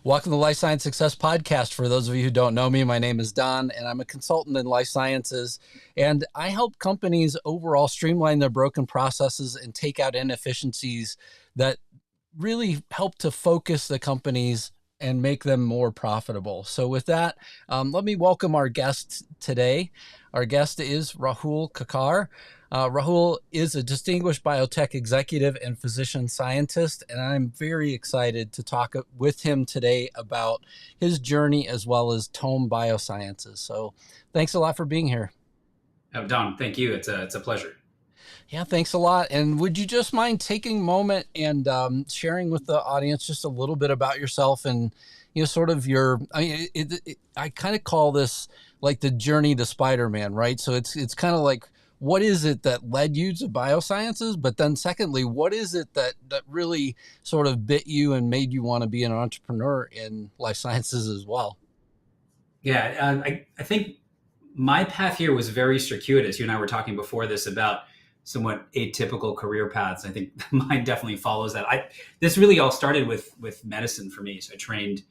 Welcome to the Life Science Success Podcast. For those of you who don't know me, my name is Don, and I'm a consultant in life sciences. And I help companies overall streamline their broken processes and take out inefficiencies that really help to focus the companies and make them more profitable. So with that, let me welcome our guest today. Our guest is Rahul Kakkar. Rahul is a distinguished biotech executive and physician scientist, and I'm very excited to talk with him today about his journey as well as Tome Biosciences. So thanks a lot for being here. Oh, Don, thank you. It's a pleasure. Yeah, thanks a lot. And would you just mind taking a moment and sharing with the audience just a little bit about yourself and, sort of your, I kind of call this like the journey to Spider-Man, right? So it's kind of like, what is it that led you to biosciences? But then secondly, what is it that really sort of bit you and made you want to be an entrepreneur in life sciences as well? Yeah, I think my path here was very circuitous. You and I were talking before this about somewhat atypical career paths. I think mine definitely follows that. This really all started with medicine for me. So I trained,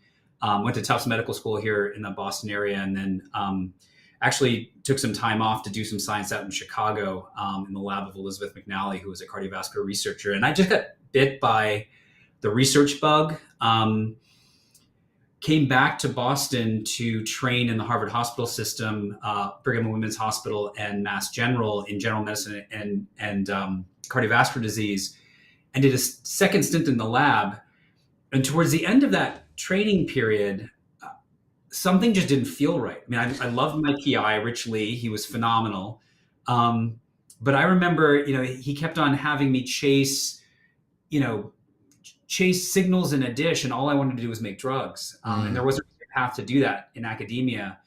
went to Tufts Medical School here in the Boston area, and then actually took some time off to do some science out in Chicago in the lab of Elizabeth McNally, who was a cardiovascular researcher. And I just got bit by the research bug. Came back to Boston to train in the Harvard Hospital System, Brigham and Women's Hospital, and Mass General in general medicine and cardiovascular disease, and did a second stint in the lab. And towards the end of that training period, something just didn't feel right. I mean, I loved my PI, Rich Lee. He was phenomenal. But I remember, he kept on having me chase signals in a dish, and all I wanted to do was make drugs. And there wasn't a path to do that in academia.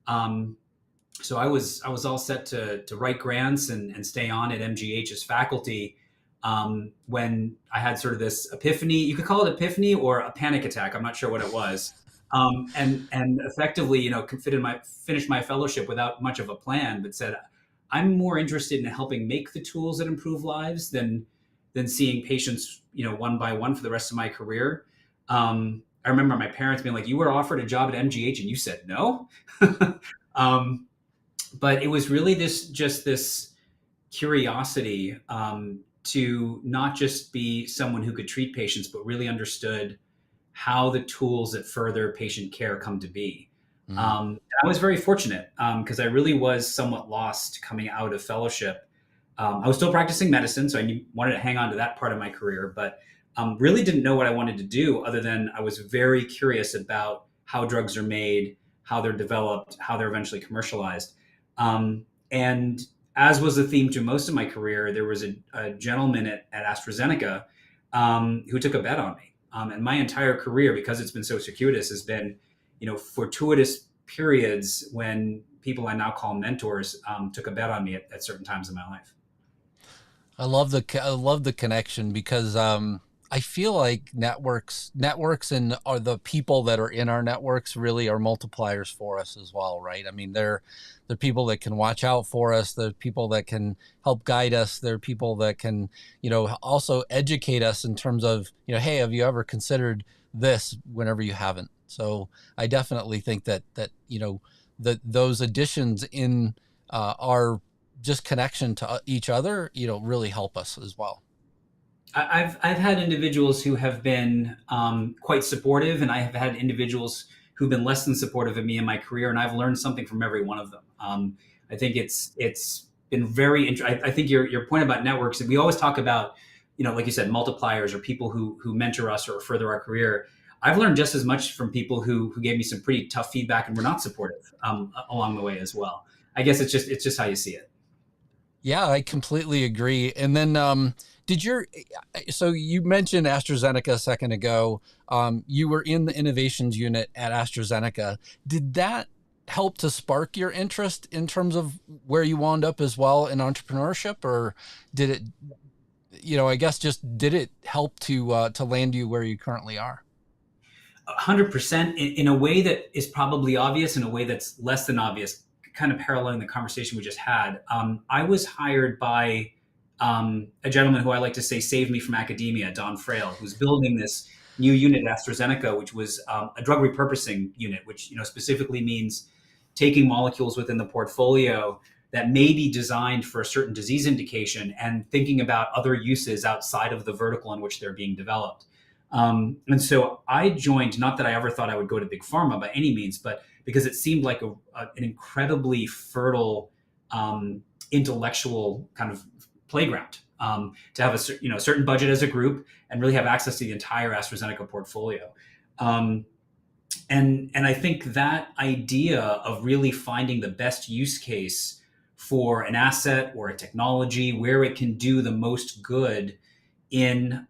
So I was all set to write grants and stay on at MGH as faculty. When I had sort of this epiphany, you could call it epiphany or a panic attack. I'm not sure what it was. And effectively, finished my fellowship without much of a plan, but said, I'm more interested in helping make the tools that improve lives than seeing patients, one by one for the rest of my career. I remember my parents being like, you were offered a job at MGH and you said no. But it was really this curiosity to not just be someone who could treat patients, but really understood how the tools that further patient care come to be. I was very fortunate because I really was somewhat lost coming out of fellowship. I was still practicing medicine, so I wanted to hang on to that part of my career, but really didn't know what I wanted to do other than I was very curious about how drugs are made, how they're developed, how they're eventually commercialized. And as was the theme to most of my career, there was a gentleman at AstraZeneca who took a bet on me. And my entire career, because it's been so circuitous, has been, fortuitous periods when people I now call mentors took a bet on me at certain times in my life. I love the connection because I feel like networks and are the people that are in our networks really are multipliers for us as well, right? I mean, they're people that can watch out for us. They're people that can help guide us. They're people that can, also educate us in terms of, hey, have you ever considered this whenever you haven't? So I definitely think that those additions in our just connection to each other, really help us as well. I've had individuals who have been quite supportive, and I have had individuals who've been less than supportive of me in my career, and I've learned something from every one of them. I think it's been very interesting. I think your point about networks, we always talk about, like you said, multipliers or people who mentor us or further our career. I've learned just as much from people who gave me some pretty tough feedback and were not supportive along the way as well. I guess it's just how you see it. Yeah, I completely agree. And then so you mentioned AstraZeneca a second ago. You were in the innovations unit at AstraZeneca. Did that help to spark your interest in terms of where you wound up as well in entrepreneurship, or did it, I guess did it help to land you where you currently are? 100% in a way that is probably obvious, in a way that's less than obvious, kind of paralleling the conversation we just had. I was hired by a gentleman who I like to say saved me from academia, Don Frail, who's building this new unit at AstraZeneca, which was a drug repurposing unit, which specifically means taking molecules within the portfolio that may be designed for a certain disease indication and thinking about other uses outside of the vertical in which they're being developed. And so I joined, not that I ever thought I would go to big pharma by any means, but because it seemed like an incredibly fertile intellectual kind of playground to have a certain budget as a group and really have access to the entire AstraZeneca portfolio. And I think that idea of really finding the best use case for an asset or a technology where it can do the most good in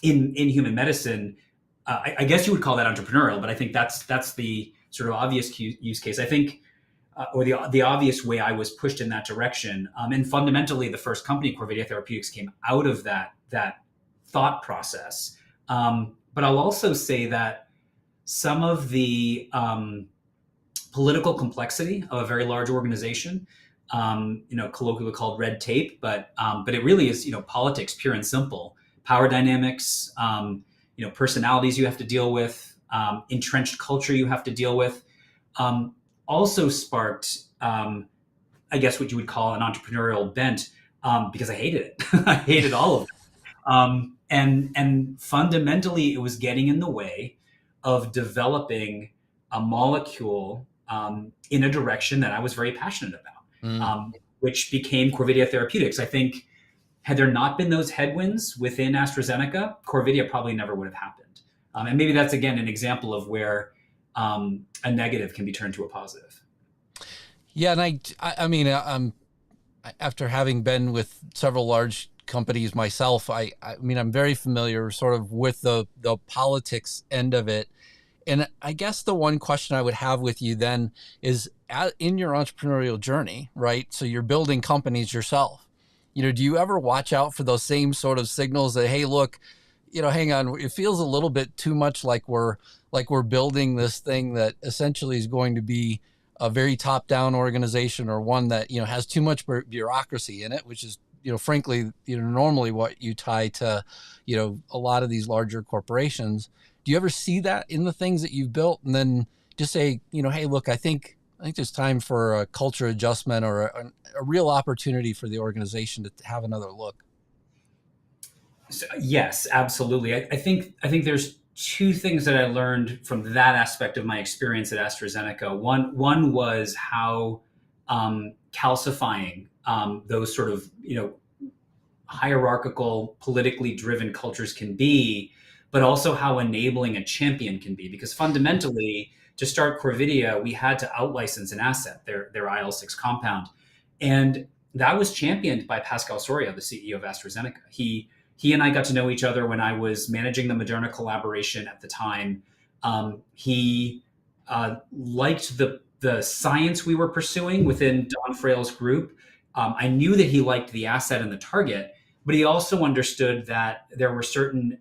human medicine, I guess you would call that entrepreneurial, but I think that's the sort of obvious use case. I think, or the obvious way I was pushed in that direction. And fundamentally, the first company, Corvidia Therapeutics, came out of that thought process. But I'll also say that some of the political complexity of a very large organization, colloquially called red tape, but it really is politics pure and simple. Power dynamics, personalities you have to deal with, entrenched culture you have to deal with, also sparked, I guess, what you would call an entrepreneurial bent, because I hated it. I hated all of it. And fundamentally, it was getting in the way of developing a molecule in a direction that I was very passionate about, which became Corvidia Therapeutics. I think had there not been those headwinds within AstraZeneca, Corvidia probably never would have happened. And maybe that's, again, an example of where a negative can be turned to a positive. Yeah, and I mean, after having been with several large companies myself, I mean, I'm very familiar sort of with the politics end of it. And I guess the one question I would have with you then is, in your entrepreneurial journey, right? So you're building companies yourself. Do you ever watch out for those same sort of signals that, hey, look, hang on, it feels a little bit too much like we're building this thing that essentially is going to be a very top-down organization, or one that has too much bureaucracy in it, which is frankly normally what you tie to a lot of these larger corporations. Do you ever see that in the things that you've built, and then just say, hey, look, I think there's time for a culture adjustment, or a real opportunity for the organization to have another look? So, yes, absolutely. I think there's two things that I learned from that aspect of my experience at AstraZeneca. One was how calcifying those sort of hierarchical, politically driven cultures can be, but also how enabling a champion can be. Because fundamentally, to start Corvidia, we had to out-license an asset, their IL-6 compound, and that was championed by Pascal Soria, the CEO of AstraZeneca. He and I got to know each other when I was managing the Moderna collaboration at the time. He liked the science we were pursuing within Don Frail's group. I knew that he liked the asset and the target, but he also understood that there were certain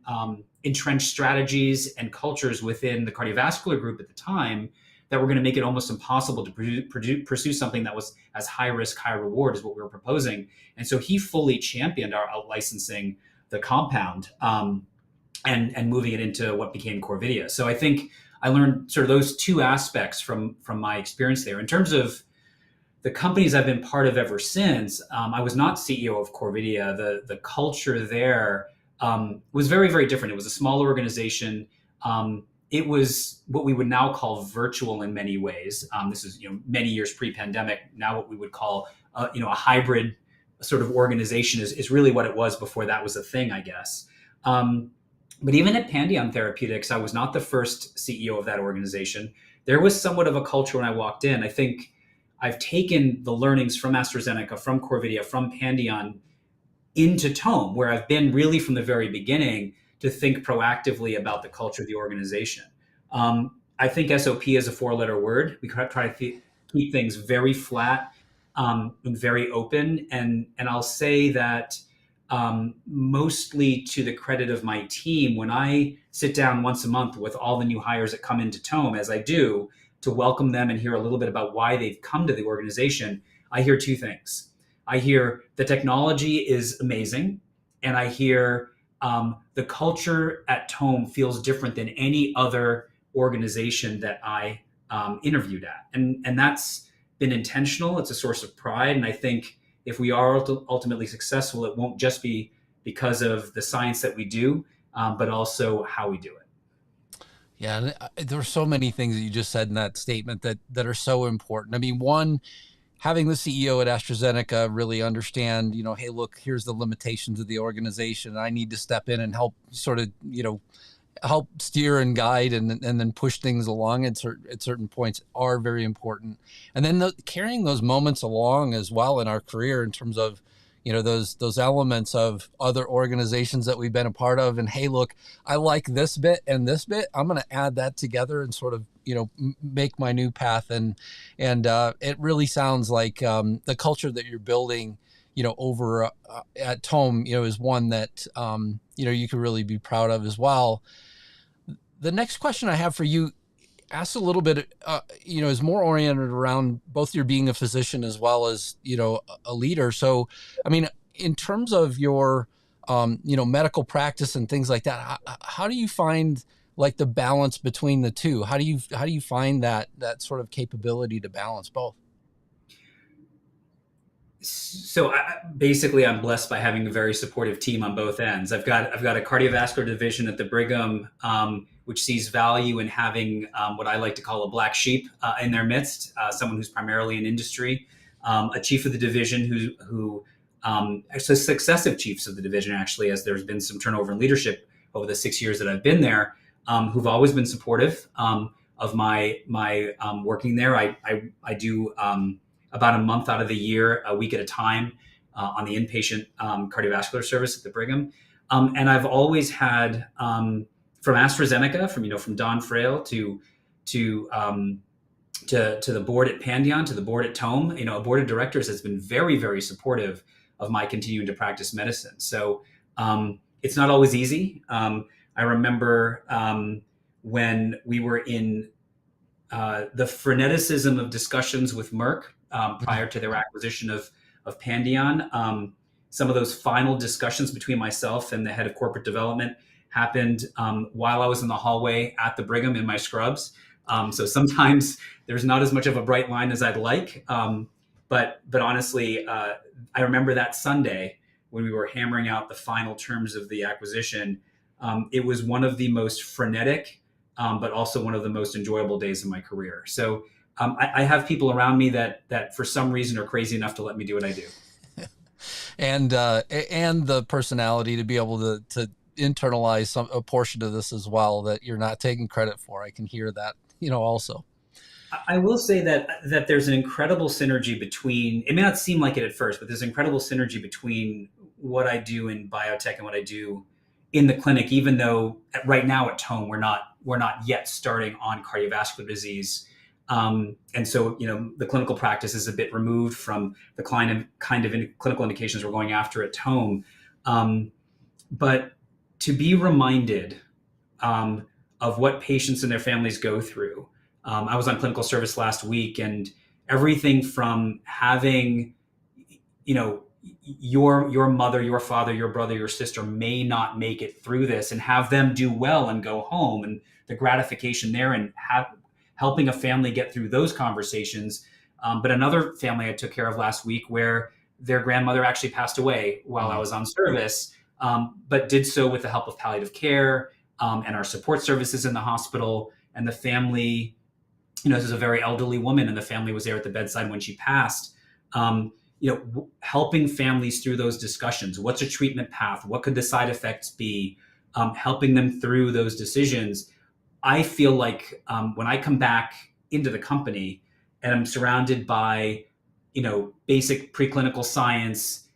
entrenched strategies and cultures within the cardiovascular group at the time that were going to make it almost impossible to pursue something that was as high risk, high reward as what we were proposing. And so he fully championed our out licensing the compound and moving it into what became Corvidia. So I think I learned sort of those two aspects from my experience there. In terms of the companies I've been part of ever since, I was not CEO of Corvidia. The culture there was very, very different. It was a small organization. It was what we would now call virtual in many ways. This is many years pre-pandemic. Now what we would call a hybrid sort of organization is really what it was before that was a thing, I guess. But even at Pandion Therapeutics, I was not the first CEO of that organization. There was somewhat of a culture when I walked in. I think I've taken the learnings from AstraZeneca, from Corvidia, from Pandion into Tome, where I've been really from the very beginning to think proactively about the culture of the organization. I think SOP is a 4-letter word. We try to keep things very flat and very open. And I'll say that mostly to the credit of my team, when I sit down once a month with all the new hires that come into Tome, as I do, to welcome them and hear a little bit about why they've come to the organization, I hear two things. I hear the technology is amazing, and I hear the culture at Tome feels different than any other organization that I interviewed at, and that's been intentional. It's a source of pride, and I think if we are ultimately successful, it won't just be because of the science that we do, but also how we do it. Yeah, there are so many things that you just said in that statement that are so important. I mean, one, having the CEO at AstraZeneca really understand, hey, look, here's the limitations of the organization. I need to step in and help sort of, help steer and guide and then push things along at certain points are very important. And then carrying those moments along as well in our career in terms of, those elements of other organizations that we've been a part of. And hey, look, I like this bit and this bit. I'm going to add that together and sort of, make my new path. And it really sounds like the culture that you're building, over at Tome, is one that, you can really be proud of as well. The next question I have for you asks a little bit, is more oriented around both your being a physician as well as, a leader. So, I mean, in terms of your, medical practice and things like that, how do you find like the balance between the two? How do you find that sort of capability to balance both? So basically, I'm blessed by having a very supportive team on both ends. I've got a cardiovascular division at the Brigham, which sees value in having what I like to call a black sheep in their midst, someone who's primarily in industry, a chief of the division so successive chiefs of the division, actually, as there's been some turnover in leadership over the 6 years that I've been there, who've always been supportive of my working there. I do about a month out of the year, a week at a time, on the inpatient cardiovascular service at the Brigham. And I've always had, from AstraZeneca, from Don Frail to the board at Pandion, to the board at Tome, a board of directors has been very, very supportive of my continuing to practice medicine. So it's not always easy. I remember when we were in the freneticism of discussions with Merck prior to their acquisition of Pandion. Some of those final discussions between myself and the head of corporate development happened while I was in the hallway at the Brigham in my scrubs. So sometimes there's not as much of a bright line as I'd like. But honestly, I remember that Sunday when we were hammering out the final terms of the acquisition. It was one of the most frenetic, but also one of the most enjoyable days of my career. So I have people around me that for some reason are crazy enough to let me do what I do. And the personality to be able to internalize a portion of this as well that you're not taking credit for. I can hear that, also. I will say that there's an incredible synergy between, it may not seem like it at first, but there's incredible synergy between what I do in biotech and what I do in the clinic, even though right now at Tome, we're not yet starting on cardiovascular disease. And so, the clinical practice is a bit removed from the kind of clinical indications we're going after at Tome. But to be reminded of what patients and their families go through. I was on clinical service last week, and everything from having, your mother, your father, your brother, your sister may not make it through this, and have them do well and go home, and the gratification there, and helping a family get through those conversations. But another family I took care of last week where their grandmother actually passed away while I was on service, but did so with the help of palliative care and our support services in the hospital. And the family, this is a very elderly woman, and the family was there at the bedside when she passed. Helping families through those discussions. What's a treatment path? What could the side effects be? Helping them through those decisions. I feel like when I come back into the company and I'm surrounded by, basic preclinical science,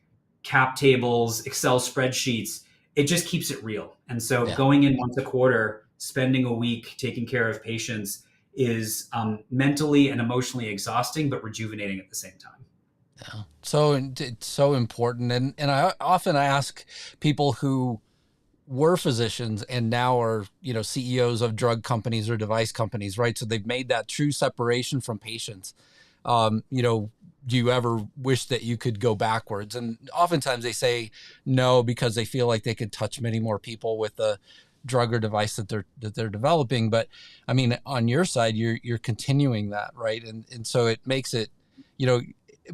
cap tables, Excel spreadsheets, it just keeps it real. And so Going in once a quarter, spending a week taking care of patients is mentally and emotionally exhausting, but rejuvenating at the same time. Yeah. So it's so important. And I often ask people who were physicians and now are, CEOs of drug companies or device companies, right? So they've made that true separation from patients. Do you ever wish that you could go backwards? And oftentimes they say no, because they feel like they could touch many more people with the drug or device that they're developing. But I mean, on your side, you're continuing that, right? And so it makes it,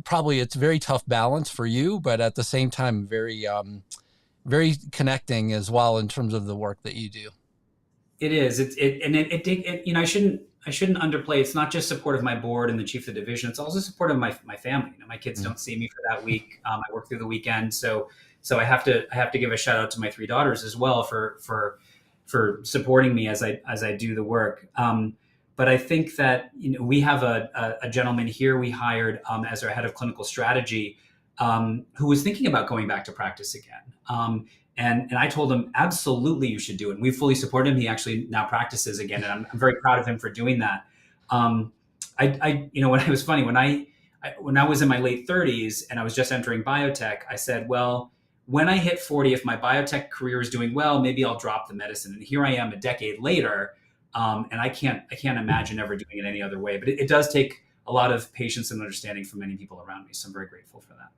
probably it's a very tough balance for you, but at the same time, very connecting as well in terms of the work that you do. It is. I shouldn't underplay. It's not just support of my board and the chief of the division. It's also support of my family. My kids don't see me for that week. I work through the weekend, so I have to give a shout out to my three daughters as well for supporting me as I do the work. But I think that we have a gentleman here we hired as our head of clinical strategy, who was thinking about going back to practice again. And I told him, absolutely, you should do it. And we fully support him. He actually now practices again, and I'm very proud of him for doing that. When it was funny, when I was in my late 30s and I was just entering biotech, I said, well, when I hit 40, if my biotech career is doing well, maybe I'll drop the medicine. And here I am a decade later, and I can't imagine ever doing it any other way. But it does take a lot of patience and understanding from many people around me. So I'm very grateful for that.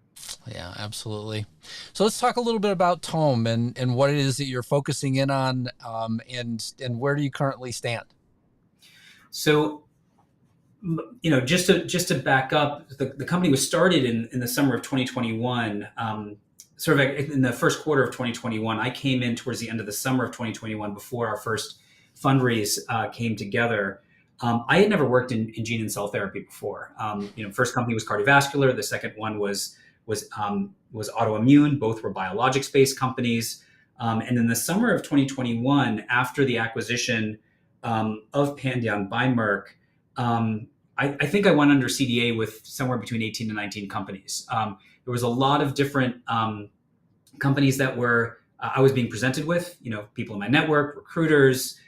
Yeah, absolutely. So let's talk a little bit about Tome and what it is that you're focusing in on, and where do you currently stand? So, just to back up, the company was started in the summer of 2021. Sort of in the first quarter of 2021, I came in towards the end of the summer of 2021 before our first fundraise came together. I had never worked in gene and cell therapy before. First company was cardiovascular. The second one was autoimmune. Both were biologics-based companies. And in the summer of 2021, after the acquisition of Pandion by Merck, I think I went under CDA with somewhere between 18 to 19 companies. There was a lot of different companies that I was being presented with, people in my network, recruiters,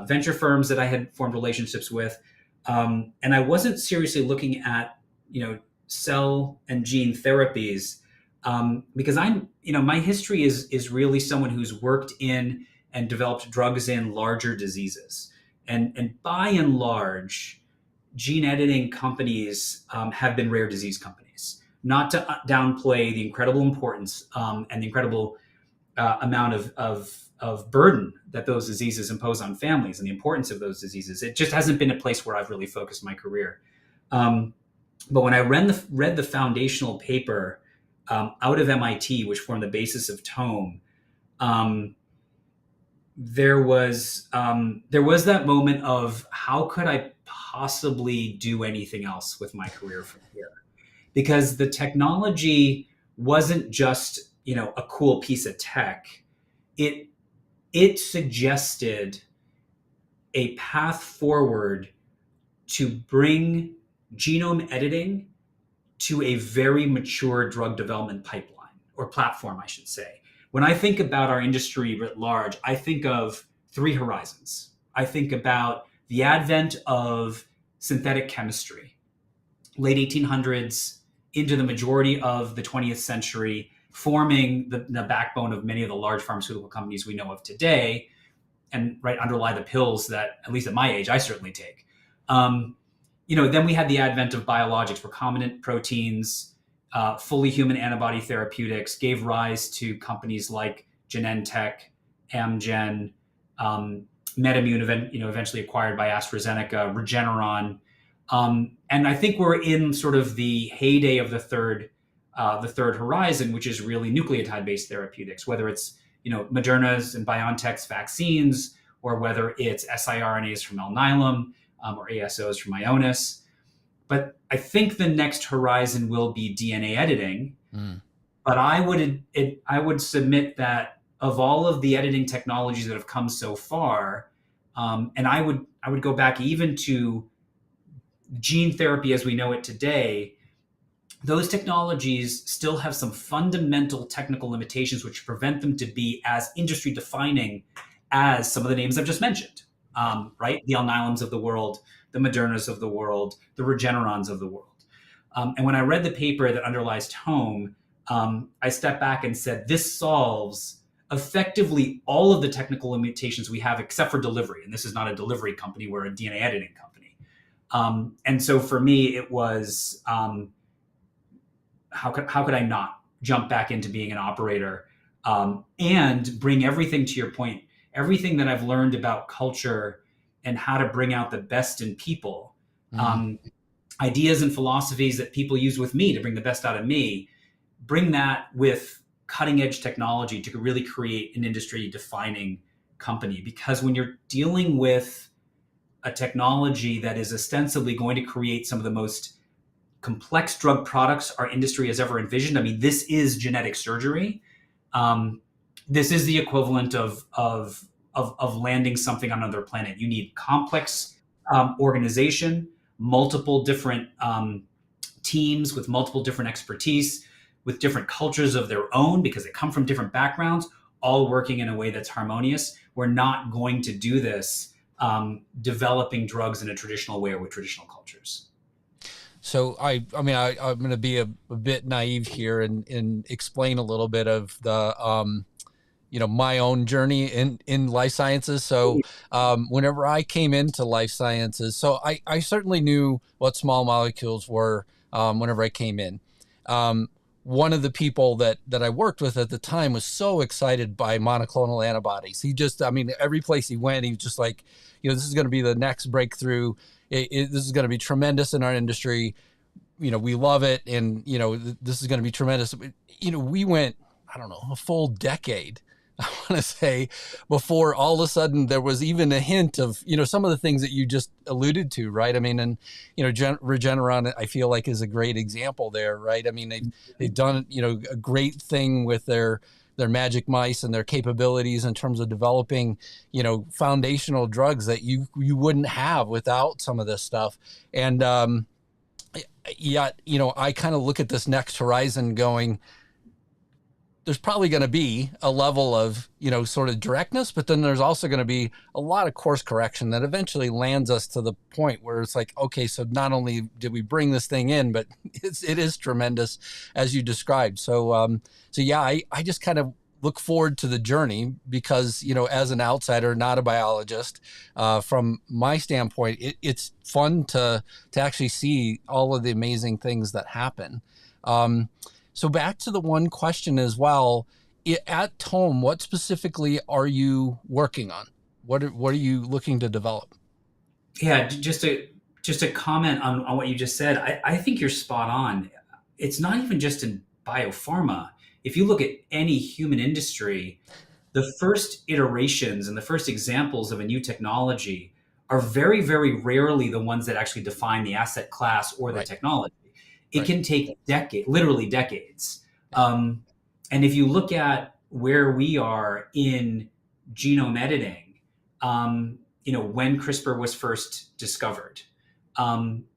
venture firms that I had formed relationships with. And I wasn't seriously looking at, cell and gene therapies, because my history is really someone who's worked in and developed drugs in larger diseases. And by and large, gene editing companies have been rare disease companies. Not to downplay the incredible importance and the incredible amount of burden that those diseases impose on families and the importance of those diseases. It just hasn't been a place where I've really focused my career. But when I read the foundational paper out of MIT, which formed the basis of Tome, there was that moment of, how could I possibly do anything else with my career from here? Because the technology wasn't just a cool piece of tech. It suggested a path forward to bring genome editing to a very mature drug development pipeline, or platform, I should say. When I think about our industry writ large, I think of three horizons. I think about the advent of synthetic chemistry, late 1800s into the majority of the 20th century, forming the backbone of many of the large pharmaceutical companies we know of today, and underlie the pills that, at least at my age, I certainly take. Then we had the advent of biologics, recombinant proteins, fully human antibody therapeutics, gave rise to companies like Genentech, Amgen, MedImmune, eventually acquired by AstraZeneca, Regeneron. And I think we're in sort of the heyday of the third horizon, which is really nucleotide-based therapeutics, whether it's Moderna's and BioNTech's vaccines, or whether it's siRNAs from Alnylam, or ASOs from Ionis. But I think the next horizon will be DNA editing. But I would submit that of all of the editing technologies that have come so far, and I would go back even to gene therapy as we know it today, those technologies still have some fundamental technical limitations which prevent them to be as industry defining as some of the names I've just mentioned. The Alnylams of the world, the Modernas of the world, the Regenerons of the world. And when I read the paper that underlies Tome, I stepped back and said, this solves effectively all of the technical limitations we have except for delivery. And this is not a delivery company, we're a DNA editing company. And so for me, it was how could I not jump back into being an operator, and bring everything, to your point, everything that I've learned about culture and how to bring out the best in people, Mm. um, ideas and philosophies that people use with me to bring the best out of me, bring that with cutting edge technology to really create an industry defining company. Because when you're dealing with a technology that is ostensibly going to create some of the most complex drug products our industry has ever envisioned. I mean, this is genetic surgery. Um, this is the equivalent of landing something on another planet. You need complex organization, multiple different teams with multiple different expertise, with different cultures of their own because they come from different backgrounds, all working in a way that's harmonious. We're not going to do this developing drugs in a traditional way or with traditional cultures. So I'm going to be a bit naive here and explain a little bit of the, my own journey in life sciences. So whenever I came into life sciences, so I certainly knew what small molecules were whenever I came in. One of the people that I worked with at the time was so excited by monoclonal antibodies. He just, I mean, every place he went, he was just like, this is going to be the next breakthrough. This is going to be tremendous in our industry. We love it. And, this is going to be tremendous. We went, I don't know, a full decade, I want to say, before all of a sudden there was even a hint of, some of the things that you just alluded to, right? I mean, and, Regeneron, I feel like, is a great example there, right? I mean, they've done, a great thing with their magic mice and their capabilities in terms of developing, foundational drugs that you wouldn't have without some of this stuff. And yet, I kind of look at this next horizon going, there's probably going to be a level of, sort of directness, but then there's also going to be a lot of course correction that eventually lands us to the point where it's like, okay, so not only did we bring this thing in, but it is tremendous as you described. So, yeah, I just kind of look forward to the journey because, as an outsider, not a biologist, from my standpoint, it's fun to actually see all of the amazing things that happen. So back to the one question as well, at Tome, what specifically are you working on? What are you looking to develop? Yeah, just a comment on what you just said. I think you're spot on. It's not even just in biopharma. If you look at any human industry, the first iterations and the first examples of a new technology are very, very rarely the ones that actually define the asset class or the Right, technology. It right. can take decades, literally decades. Yeah. And if you look at where we are in genome editing, when CRISPR was first discovered,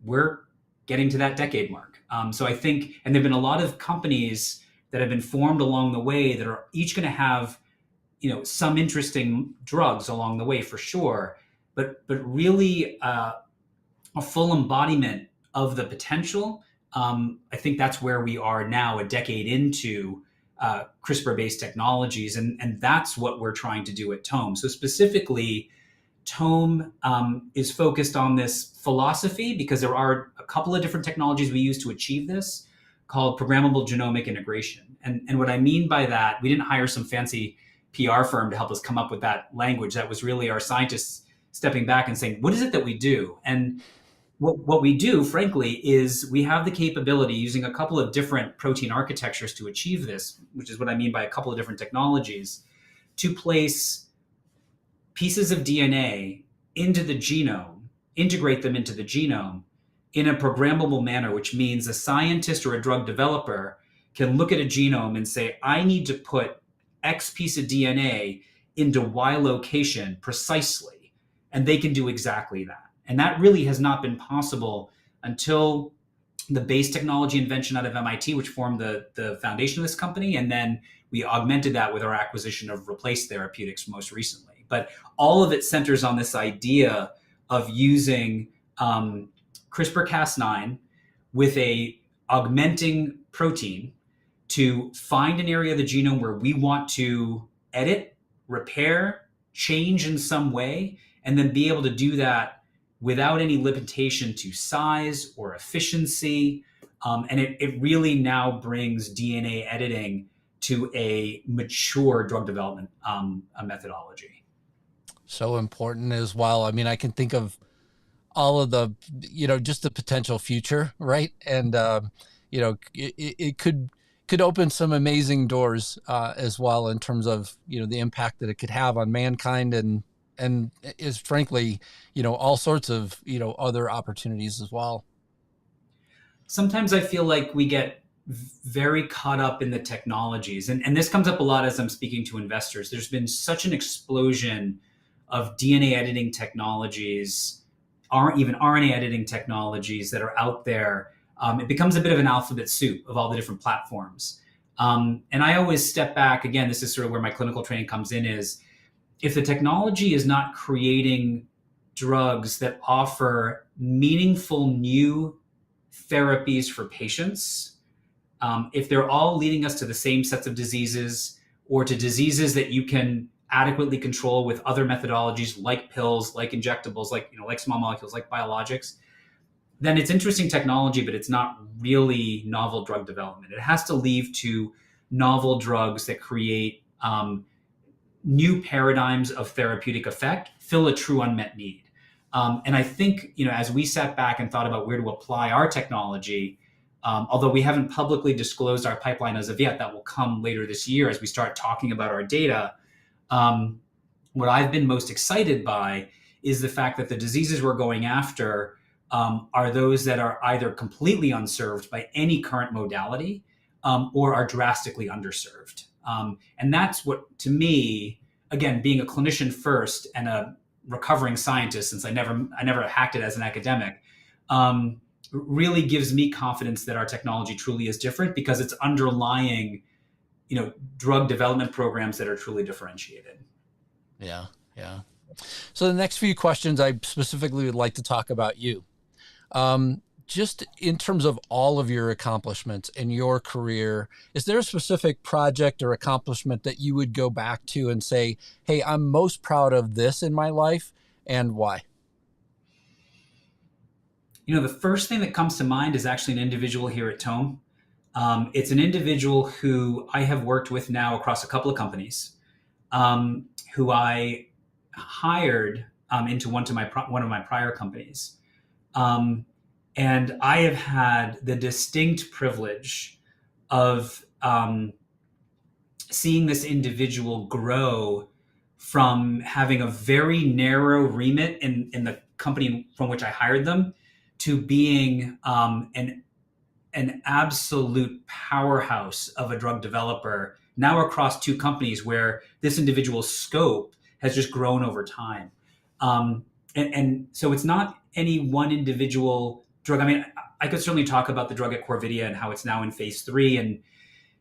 we're getting to that decade mark. So I think, and there've been a lot of companies that have been formed along the way that are each going to have, some interesting drugs along the way for sure, but really a full embodiment of the potential. I think that's where we are now, a decade into CRISPR-based technologies, and that's what we're trying to do at Tome. So specifically, Tome is focused on this philosophy because there are a couple of different technologies we use to achieve this, called programmable genomic integration. And what I mean by that, we didn't hire some fancy PR firm to help us come up with that language. That was really our scientists stepping back and saying, what is it that we do? And what we do, frankly, is we have the capability, using a couple of different protein architectures to achieve this, which is what I mean by a couple of different technologies, to place pieces of DNA into the genome, integrate them into the genome in a programmable manner, which means a scientist or a drug developer can look at a genome and say, I need to put X piece of DNA into Y location precisely. And they can do exactly that. And that really has not been possible until the base technology invention out of MIT, which formed the foundation of this company. And then we augmented that with our acquisition of Replace Therapeutics most recently. But all of it centers on this idea of using CRISPR-Cas9 with a augmenting protein to find an area of the genome where we want to edit, repair, change in some way, and then be able to do that without any limitation to size or efficiency. And it really now brings DNA editing to a mature drug development a methodology. So important as well. I mean, I can think of all of the, just the potential future, right? And, it could open some amazing doors as well in terms of, the impact that it could have on mankind and is frankly, all sorts of, other opportunities as well. Sometimes I feel like we get very caught up in the technologies. And this comes up a lot as I'm speaking to investors. There's been such an explosion of DNA editing technologies, even RNA editing technologies that are out there. It becomes a bit of an alphabet soup of all the different platforms. And I always step back. Again, this is sort of where my clinical training comes in, is if the technology is not creating drugs that offer meaningful new therapies for patients, if they're all leading us to the same sets of diseases or to diseases that you can adequately control with other methodologies like pills, like injectables, like small molecules, like biologics, then it's interesting technology, but it's not really novel drug development. It has to lead to novel drugs that create new paradigms of therapeutic effect, fill a true unmet need. And I think, as we sat back and thought about where to apply our technology, although we haven't publicly disclosed our pipeline as of yet, that will come later this year as we start talking about our data. What I've been most excited by is the fact that the diseases we're going after are those that are either completely unserved by any current modality or are drastically underserved. And that's what, to me, again, being a clinician first and a recovering scientist, since I never hacked it as an academic, really gives me confidence that our technology truly is different because it's underlying, drug development programs that are truly differentiated. Yeah. So the next few questions, I specifically would like to talk about you. Just in terms of all of your accomplishments in your career, is there a specific project or accomplishment that you would go back to and say, hey, I'm most proud of this in my life, and why? The first thing that comes to mind is actually an individual here at Tome. It's an individual who I have worked with now across a couple of companies, who I hired into one of my prior companies. And I have had the distinct privilege of seeing this individual grow from having a very narrow remit in the company from which I hired them to being an absolute powerhouse of a drug developer now across two companies where this individual's scope has just grown over time. And so it's not any one individual drug. I mean, I could certainly talk about the drug at Corvidia and how it's now in phase 3. And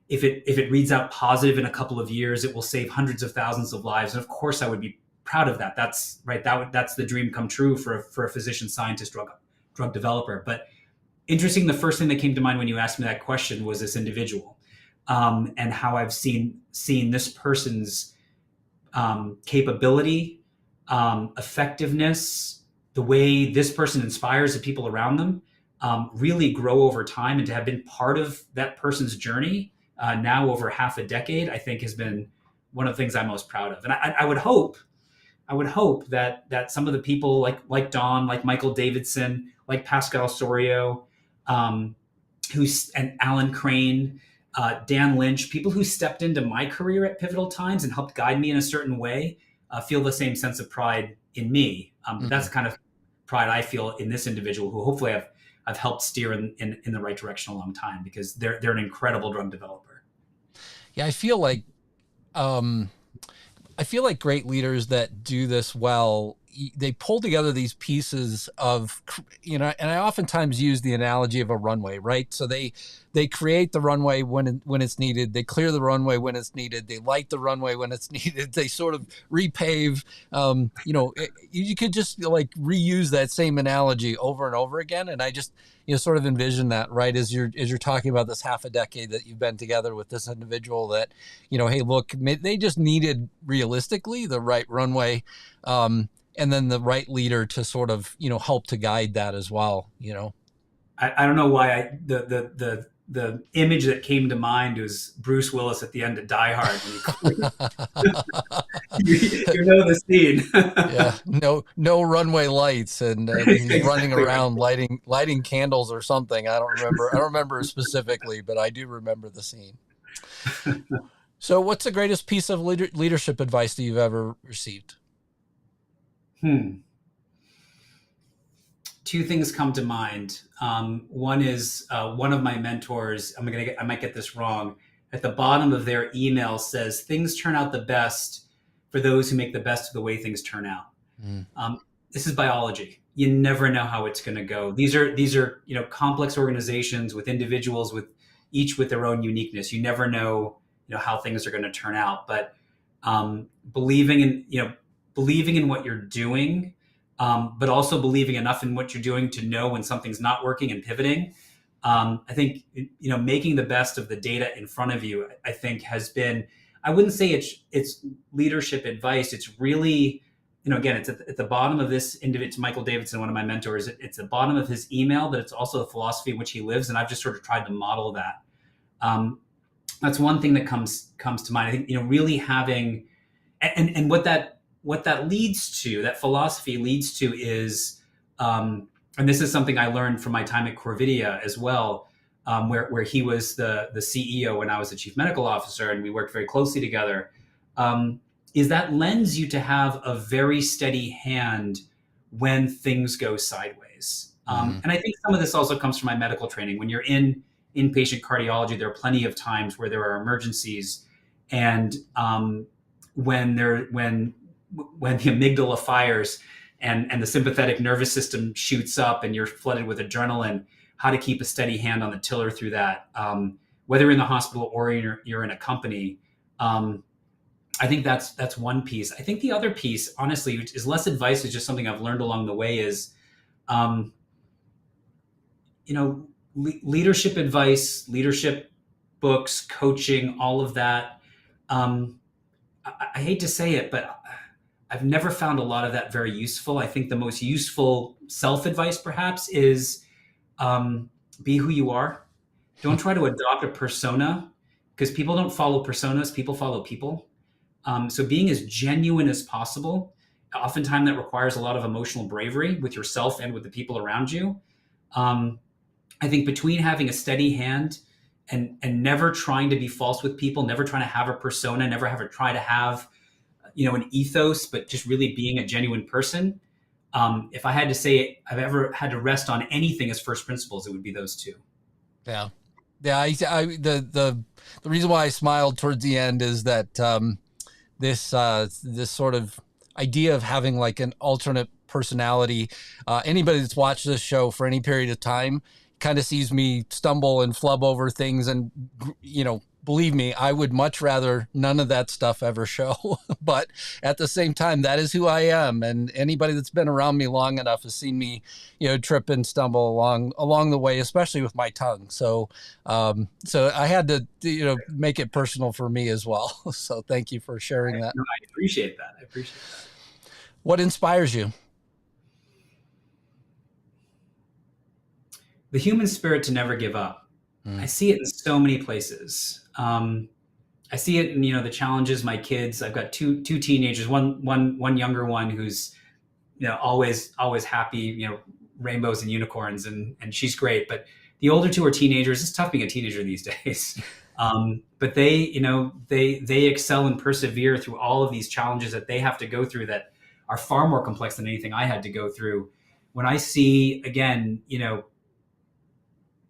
if it reads out positive in a couple of years, it will save hundreds of thousands of lives. And of course, I would be proud of that. That's right. That's the dream come true for a physician scientist drug developer. But interesting, the first thing that came to mind when you asked me that question was this individual, and how I've seen this person's capability, effectiveness, the way this person inspires the people around them, really grow over time. And to have been part of that person's journey now over half a decade, I think has been one of the things I'm most proud of. And I would hope that some of the people like Don, like Michael Davidson, like Pascal Sorio, and Alan Crane, Dan Lynch, people who stepped into my career at pivotal times and helped guide me in a certain way, feel the same sense of pride in me. But that's the kind of pride I feel in this individual who hopefully I've helped steer in the right direction a long time, because they're an incredible drug developer. Yeah, I feel like great leaders that do this well, they pull together these pieces of, and I oftentimes use the analogy of a runway, right? So they create the runway when it's needed. They clear the runway when it's needed. They light the runway when it's needed. They sort of repave. You could just reuse that same analogy over and over again. And I just, sort of envision that, right? As you're talking about this half a decade that you've been together with this individual that, hey, look, they just needed realistically the right runway. and then the right leader to sort of, help to guide that as well, I don't know why the image that came to mind was Bruce Willis at the end of Die Hard when you know the scene. Yeah, no runway lights, and he's running Exactly right. around lighting candles or something. I don't remember specifically, but I do remember the scene. So what's the greatest piece of leadership advice that you've ever received? Two things come to mind. One is one of my mentors. I might get this wrong. At the bottom of their email says, "Things turn out the best for those who make the best of the way things turn out." Mm. This is biology. You never know how it's going to go. These are complex organizations with individuals each with their own uniqueness. You never know how things are going to turn out. But believing in what you're doing, but also believing enough in what you're doing to know when something's not working and pivoting. I think making the best of the data in front of you, I think, has been. I wouldn't say it's leadership advice. It's really, again, it's at the bottom of this individual. It's Michael Davidson, one of my mentors. It's the bottom of his email, but it's also the philosophy in which he lives, and I've just sort of tried to model that. That's one thing that comes to mind. I think really having, and what that leads to, that philosophy leads to is, and this is something I learned from my time at Corvidia as well, where he was the CEO when I was the chief medical officer, and we worked very closely together. Is that lends you to have a very steady hand when things go sideways. And I think some of this also comes from my medical training. When you're in inpatient cardiology, there are plenty of times where there are emergencies, and when the amygdala fires and the sympathetic nervous system shoots up and you're flooded with adrenaline, how to keep a steady hand on the tiller through that, whether in the hospital or you're in a company. I think that's one piece. I think the other piece, honestly, which is less advice, is just something I've learned along the way, is, leadership advice, leadership books, coaching, all of that. I hate to say it, but I've never found a lot of that very useful. I think the most useful self-advice perhaps is be who you are. Don't try to adopt a persona, because people don't follow personas, people follow people. So being as genuine as possible, oftentimes that requires a lot of emotional bravery with yourself and with the people around you. I think between having a steady hand and never trying to be false with people, never trying to have a persona, never try to have an ethos, but just really being a genuine person. If I had to say I've ever had to rest on anything as first principles, it would be those two. Yeah. Yeah. The reason why I smiled towards the end is that this sort of idea of having like an alternate personality. Anybody that's watched this show for any period of time kind of sees me stumble and flub over things, and believe me, I would much rather none of that stuff ever show. But at the same time, that is who I am. And anybody that's been around me long enough has seen me, trip and stumble along the way, especially with my tongue. So I had to, make it personal for me as well. So thank you for sharing that. No, I appreciate that. What inspires you? The human spirit to never give up. I see it in so many places. I see it in the challenges my kids. I've got two teenagers, one younger one who's always happy, rainbows and unicorns, and she's great. But the older two are teenagers. It's tough being a teenager these days. But they excel and persevere through all of these challenges that they have to go through that are far more complex than anything I had to go through. When I see, again,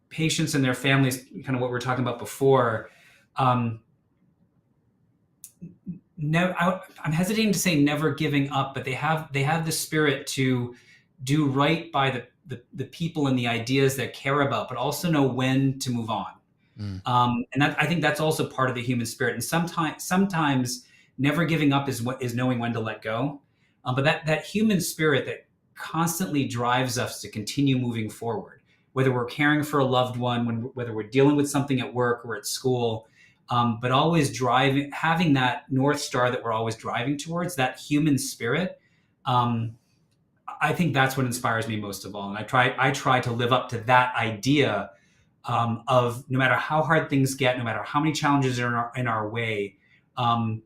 patients and their families, kind of what we were talking about before, I'm hesitating to say never giving up, but they have the spirit to do right by the people and the ideas that care about, but also know when to move on. And I think that's also part of the human spirit. And sometimes never giving up is knowing when to let go. But that human spirit that constantly drives us to continue moving forward, whether we're caring for a loved one, whether we're dealing with something at work or at school, but always having that North Star that we're always driving towards, that human spirit, I think that's what inspires me most of all. And I try to live up to that idea of no matter how hard things get, no matter how many challenges are in our way, um,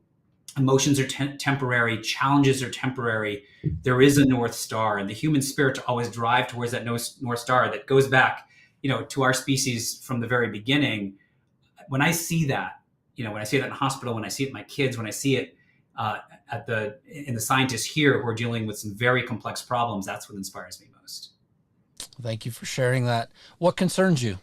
emotions are temporary, challenges are temporary. There is a North Star, and the human spirit to always drive towards that North Star that goes back, to our species from the very beginning. When I see that, when I see that in hospital, when I see it in my kids, when I see it in the scientists here who are dealing with some very complex problems, that's what inspires me most. Thank you for sharing that. What concerns you?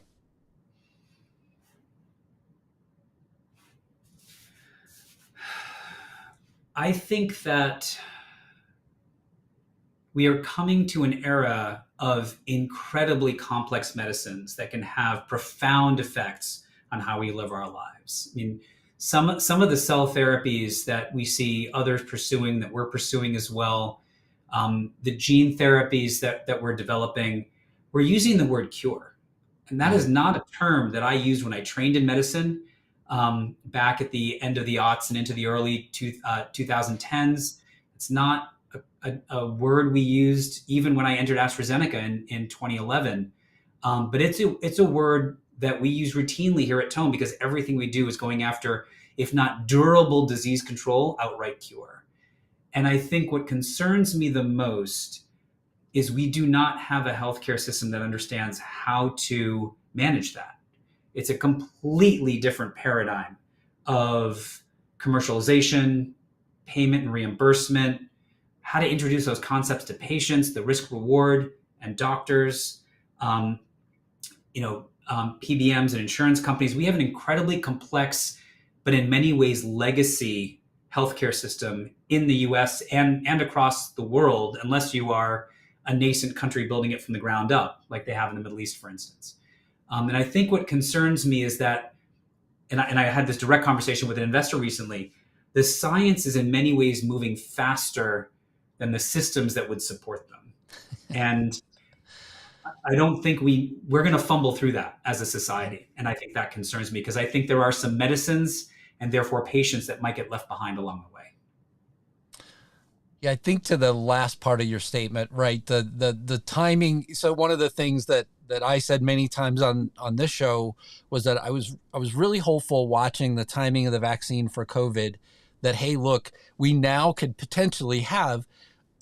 I think that we are coming to an era of incredibly complex medicines that can have profound effects on how we live our lives. I mean, some of the cell therapies that we see others pursuing, that we're pursuing as well, the gene therapies that we're developing, we're using the word cure. And that is not a term that I used when I trained in medicine back at the end of the aughts and into the early 2010s. It's not a word we used even when I entered AstraZeneca in 2011. But it's a word that we use routinely here at Tome because everything we do is going after, if not durable disease control, outright cure. And I think what concerns me the most is we do not have a healthcare system that understands how to manage that. It's a completely different paradigm of commercialization, payment and reimbursement, how to introduce those concepts to patients, the risk reward and doctors, PBMs and insurance companies. We have an incredibly complex, but in many ways legacy healthcare system in the US and across the world, unless you are a nascent country building it from the ground up, like they have in the Middle East, for instance. And I think what concerns me is that, and I had this direct conversation with an investor recently, the science is in many ways moving faster than the systems that would support them. And I don't think we're going to fumble through that as a society. And I think that concerns me because I think there are some medicines and therefore patients that might get left behind along the way. Yeah, I think to the last part of your statement, right? The timing. So one of the things that I said many times on this show was that I was really hopeful watching the timing of the vaccine for COVID, that, hey, look, we now could potentially have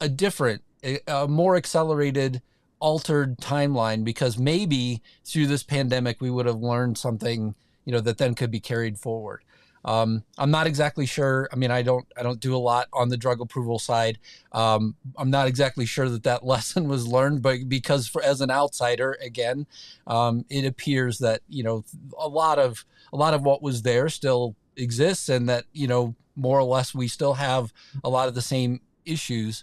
a different, a more accelerated, altered timeline, because maybe through this pandemic we would have learned something, that then could be carried forward. I'm not exactly sure. I mean, I don't do a lot on the drug approval side. I'm not exactly sure that lesson was learned, but because as an outsider, again, it appears that, a lot of what was there still exists, and that, more or less we still have a lot of the same issues.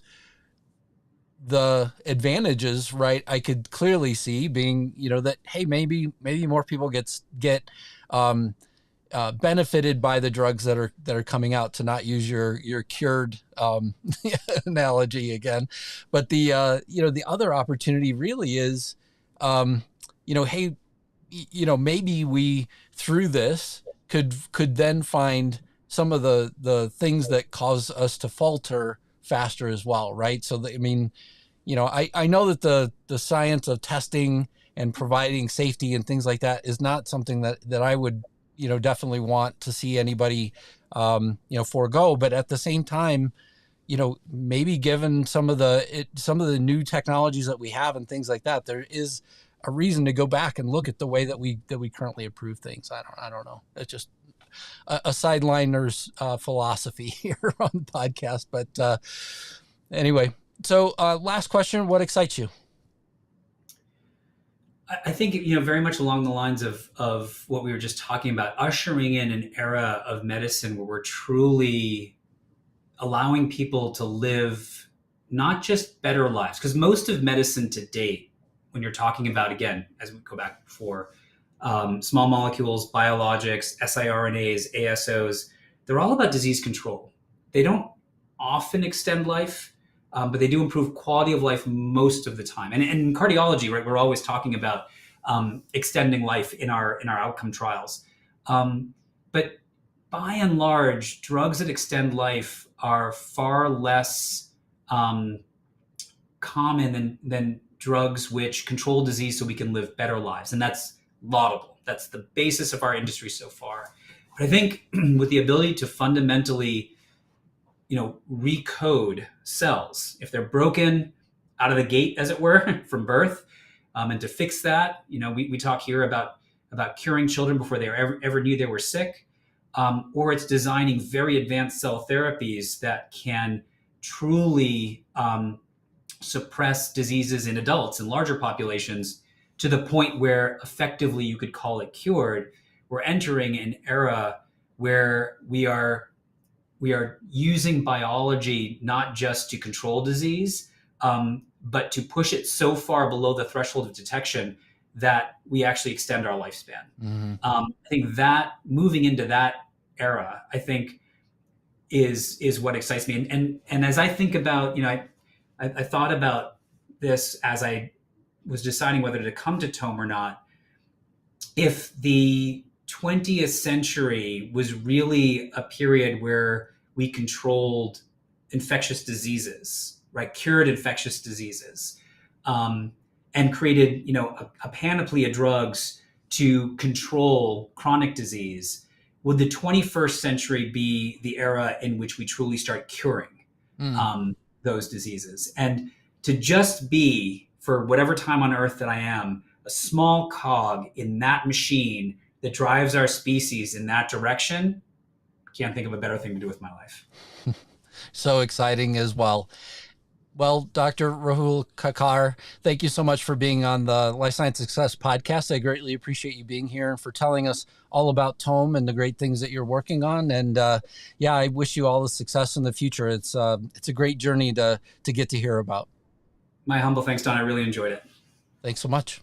The advantages, right, I could clearly see being, that, hey, maybe more people get benefited by the drugs that are coming out, to not use your cured analogy again. But the the other opportunity really is, hey, maybe we through this could then find some of the things that cause us to falter faster as well, right? So I mean, I know that the science of testing and providing safety and things like that is not something that I would, definitely want to see anybody, forego. But at the same time, maybe given some of the new technologies that we have and things like that, there is a reason to go back and look at the way that we currently approve things. I don't know. It's just a sideliner's philosophy here on the podcast. But anyway, so last question: what excites you? I think, very much along the lines of what we were just talking about, ushering in an era of medicine where we're truly allowing people to live not just better lives, because most of medicine to date, when you're talking about, again, as we go back before, small molecules, biologics, siRNAs, ASOs, they're all about disease control. They don't often extend life, but they do improve quality of life most of the time. And in cardiology, right, we're always talking about extending life in our outcome trials. But by and large, drugs that extend life are far less um, common than drugs which control disease so we can live better lives. And that's laudable. That's the basis of our industry so far. But I think with the ability to fundamentally, recode cells, if they're broken out of the gate, as it were, from birth, and to fix that, we talk here about curing children before they ever knew they were sick, or it's designing very advanced cell therapies that can truly suppress diseases in adults and larger populations to the point where effectively you could call it cured. We're entering an era where we are using biology not just to control disease, but to push it so far below the threshold of detection that we actually extend our lifespan. Mm-hmm. I think that moving into that era, I think, is what excites me. And as I think about, I thought about this as I was deciding whether to come to Tome or not. If the 20th century was really a period where we controlled infectious diseases, right? Cured infectious diseases, and created, a panoply of drugs to control chronic disease. Would the 21st century be the era in which we truly start curing those diseases? And to just be, for whatever time on earth that I am, a small cog in that machine that drives our species in that direction, can't think of a better thing to do with my life. So exciting as well. Well, Dr. Rahul Kakkar, thank you so much for being on the Life Science Success podcast. I greatly appreciate you being here and for telling us all about Tome and the great things that you're working on. And I wish you all the success in the future. It's a great journey to get to hear about. My humble thanks, Don. I really enjoyed it. Thanks so much.